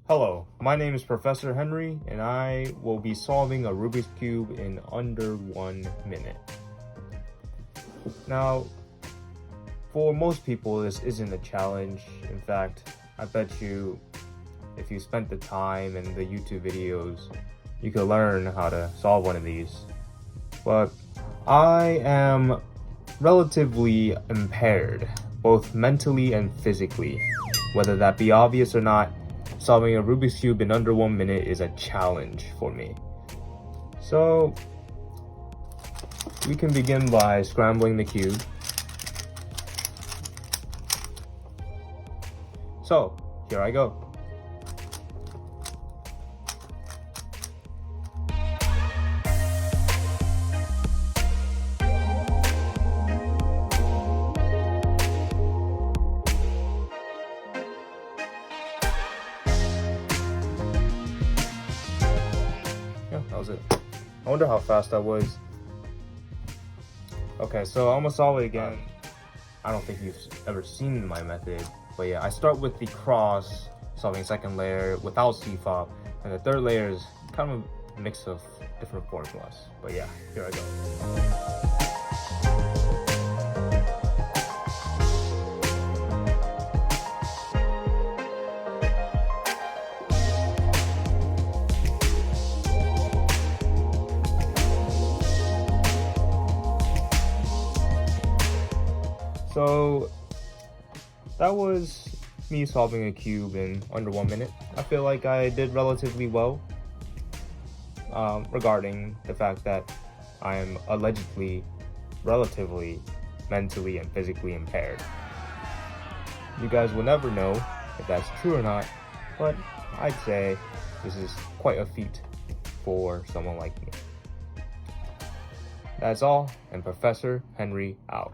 Hello, my name is Professor Henry, and I will be solving a Rubik's Cube in under 1 minute. Now, for most people, this isn't a challenge. In fact, I bet you, if you spent the time and the YouTube videos, you could learn how to solve one of these. But I am relatively impaired, both mentally and physically. Whether that be obvious or not, solving a Rubik's Cube in under 1 minute is a challenge for me. So, we can begin by scrambling the cube. So, here I go. That was it. I wonder how fast that was. Okay, so I'm gonna solve it again. I don't think you've ever seen my method, but yeah, I start with the cross, solving second layer without C-fob, and the third layer is kind of a mix of different formulas. But yeah, here I go. So that was me solving a cube in under 1 minute. I feel like I did relatively well regarding the fact that I am allegedly relatively mentally and physically impaired. You guys will never know if that's true or not, but I'd say this is quite a feat for someone like me. That's all, and Professor Henry out.